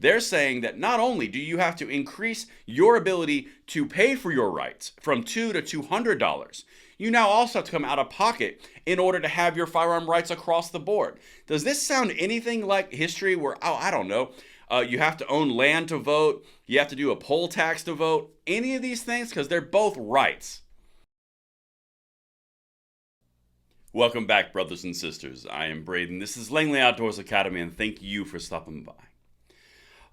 They're saying that not only do you have to increase your ability to pay for your rights from $200 to $200, you now also have to come out of pocket in order to have your firearm rights across the board. Does this sound anything like history where, oh, I don't know, you have to own land to vote, you have to do a poll tax to vote, any of these things? Because they're both rights. Welcome back, brothers and sisters. I am Braden. This is Langley Outdoors Academy, and thank you for stopping by.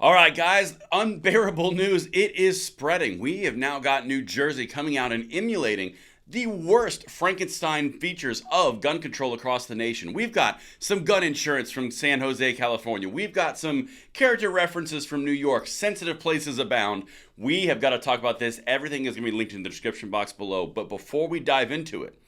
All right, guys, unbearable news. It is spreading. We have now got New Jersey coming out and emulating the worst Frankenstein features of gun control across the nation. We've got some gun insurance from San Jose, California. We've got some character references from New York. Sensitive places abound. We have got to talk about this. Everything is going to be linked in the description box below. But before we dive into it,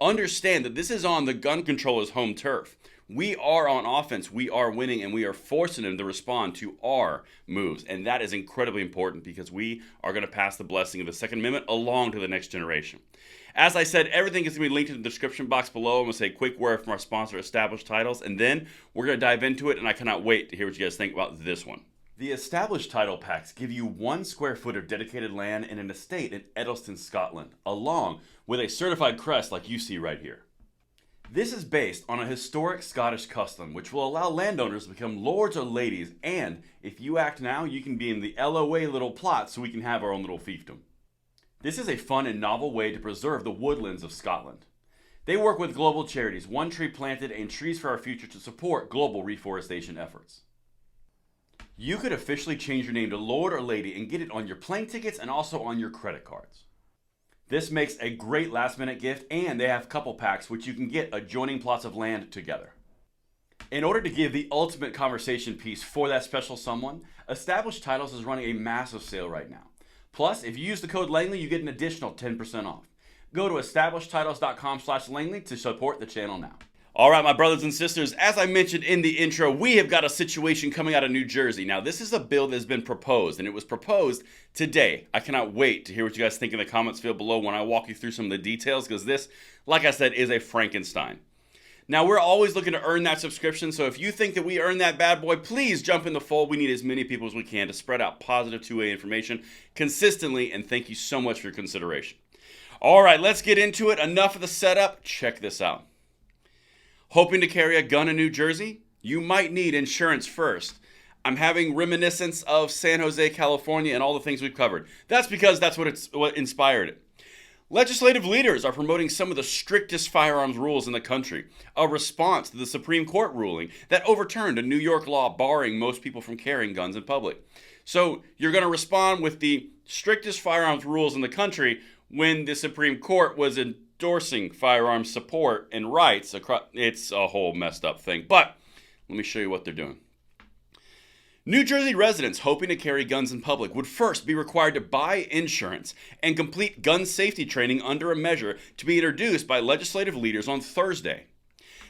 understand that this is on the gun controller's home turf. We are on offense, we are winning, and we are forcing them to respond to our moves. And that is incredibly important because we are going to pass the blessing of the Second Amendment along to the next generation. As I said, everything is going to be linked in the description box below. I'm going to say a quick word from our sponsor, Established Titles, and then we're going to dive into it, and I cannot wait to hear what you guys think about this one. The Established Title Packs give you 1 square foot of dedicated land in an estate in Edelston, Scotland, along with a certified crest like you see right here. This is based on a historic Scottish custom which will allow landowners to become lords or ladies, and if you act now, you can be in the LOA little plot so we can have our own little fiefdom. This is a fun and novel way to preserve the woodlands of Scotland. They work with global charities, One Tree Planted and Trees for Our Future to support global reforestation efforts. You could officially change your name to Lord or Lady and get it on your plane tickets and also on your credit cards. This makes a great last minute gift, and they have couple packs which you can get adjoining plots of land together. In order to give the ultimate conversation piece for that special someone, Established Titles is running a massive sale right now. Plus, if you use the code Langley, you get an additional 10% off. Go to establishedtitles.com/Langley to support the channel now. All right, my brothers and sisters, as I mentioned in the intro, we have got a situation coming out of New Jersey. Now, this is a bill that has been proposed, and it was proposed today. I cannot wait to hear what you guys think in the comments field below when I walk you through some of the details, because this, like I said, is a Frankenstein. Now, we're always looking to earn that subscription, so if you think that we earned that bad boy, please jump in the fold. We need as many people as we can to spread out positive two-way information consistently, and thank you so much for your consideration. All right, let's get into it. Enough of the setup. Check this out. Hoping to carry a gun in New Jersey? You might need insurance first. I'm having reminiscence of San Jose, California, and all the things we've covered. That's because that's what inspired it. Legislative leaders are promoting some of the strictest firearms rules in the country, a response to the Supreme Court ruling that overturned a New York law barring most people from carrying guns in public. So you're going to respond with the strictest firearms rules in the country when the Supreme Court was endorsing firearms support and rights. It's a whole messed up thing, but let me show you what they're doing. New Jersey residents hoping to carry guns in public would first be required to buy insurance and complete gun safety training under a measure to be introduced by legislative leaders on Thursday.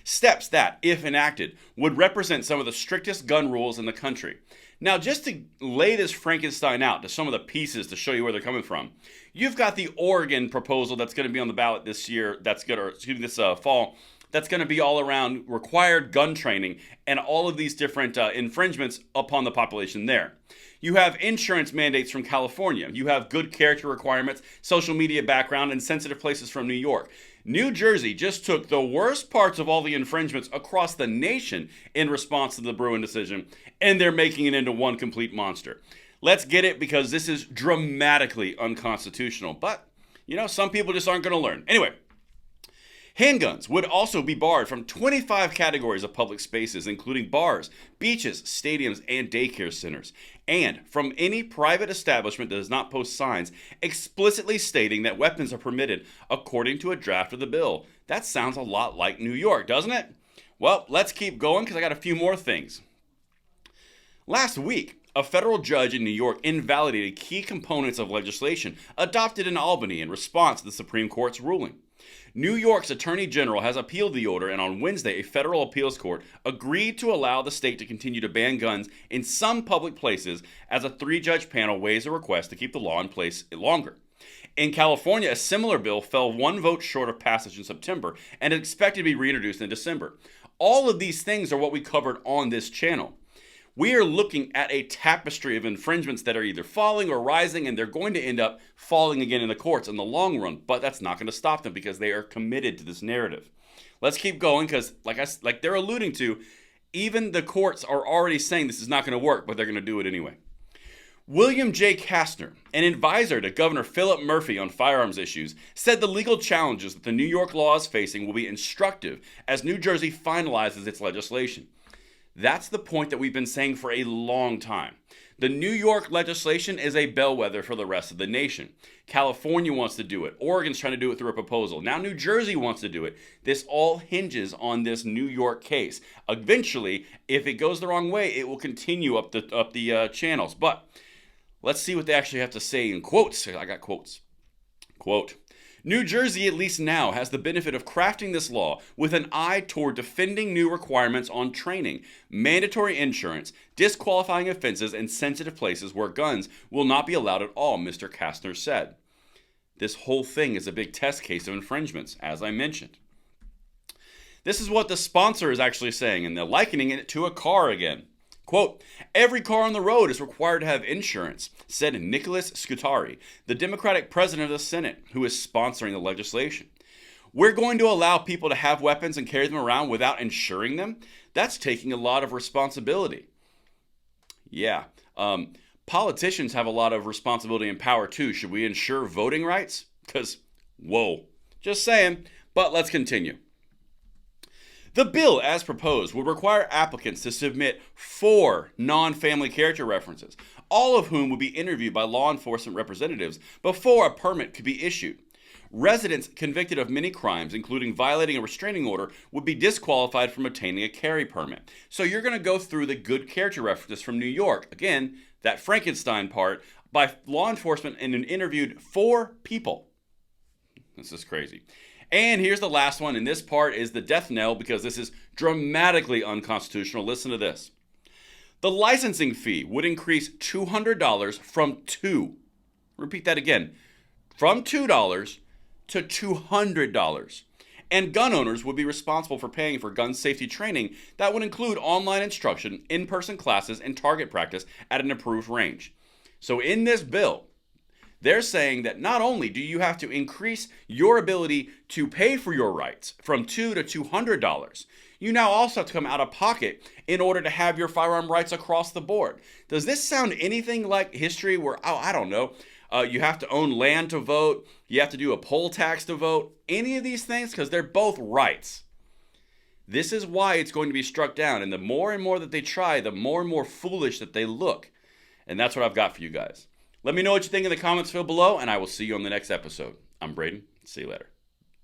Steps that, if enacted, would represent some of the strictest gun rules in the country. Now, just to lay this Frankenstein out to some of the pieces to show you where they're coming from, you've got the Oregon proposal that's going to be on the ballot this year, this fall, that's going to be all around required gun training and all of these different infringements upon the population there. You have insurance mandates from California. You have good character requirements, social media background, and sensitive places from New York. New Jersey just took the worst parts of all the infringements across the nation in response to the Bruen decision, and they're making it into one complete monster. Let's get it, because this is dramatically unconstitutional. But, some people just aren't going to learn. Anyway. Handguns would also be barred from 25 categories of public spaces, including bars, beaches, stadiums, and daycare centers, and from any private establishment that does not post signs explicitly stating that weapons are permitted according to a draft of the bill. That sounds a lot like New York, doesn't it? Well, let's keep going because I got a few more things. Last week, a federal judge in New York invalidated key components of legislation adopted in Albany in response to the Supreme Court's ruling. New York's Attorney General has appealed the order, and on Wednesday, a federal appeals court agreed to allow the state to continue to ban guns in some public places as a 3-judge panel weighs a request to keep the law in place longer. In California, a similar bill fell 1 vote short of passage in September and is expected to be reintroduced in December. All of these things are what we covered on this channel. We are looking at a tapestry of infringements that are either falling or rising, and they're going to end up falling again in the courts in the long run. But that's not going to stop them because they are committed to this narrative. Let's keep going because, like they're alluding to, even the courts are already saying this is not going to work, but they're going to do it anyway. William J. Kastner, an advisor to Governor Philip Murphy on firearms issues, said the legal challenges that the New York law is facing will be instructive as New Jersey finalizes its legislation. That's the point that we've been saying for a long time. The New York legislation is a bellwether for the rest of the nation. California wants to do it. Oregon's trying to do it through a proposal. Now New Jersey wants to do it. This all hinges on this New York case. Eventually, if it goes the wrong way, it will continue up the channels. But let's see what they actually have to say in quotes. I got quotes. Quote, New Jersey, at least now, has the benefit of crafting this law with an eye toward defending new requirements on training, mandatory insurance, disqualifying offenses, and sensitive places where guns will not be allowed at all, Mr. Kastner said. This whole thing is a big test case of infringements, as I mentioned. This is what the sponsor is actually saying, and they're likening it to a car again. Quote, every car on the road is required to have insurance, said Nicholas Scutari, the Democratic president of the Senate, who is sponsoring the legislation. We're going to allow people to have weapons and carry them around without insuring them? That's taking a lot of responsibility. Yeah, politicians have a lot of responsibility and power too. Should we insure voting rights? Because, whoa, just saying, but let's continue. The bill, as proposed, would require applicants to submit 4 non-family character references, all of whom would be interviewed by law enforcement representatives before a permit could be issued. Residents convicted of many crimes, including violating a restraining order, would be disqualified from obtaining a carry permit. So you're going to go through the good character references from New York. Again, that Frankenstein part, by law enforcement and interviewed 4 people. This is crazy. And here's the last one, and this part is the death knell because this is dramatically unconstitutional. Listen to this. The licensing fee would increase $200 from repeat that again, from $2 to $200. And gun owners would be responsible for paying for gun safety training that would include online instruction, in-person classes, and target practice at an approved range. So in this bill, they're saying that not only do you have to increase your ability to pay for your rights from $2 to $200, you now also have to come out of pocket in order to have your firearm rights across the board. Does this sound anything like history where, I don't know, you have to own land to vote, you have to do a poll tax to vote, any of these things? Because they're both rights. This is why it's going to be struck down, and the more and more that they try, the more and more foolish that they look. And that's what I've got for you guys. Let me know what you think in the comments below, and I will see you on the next episode. I'm Braden. See you later.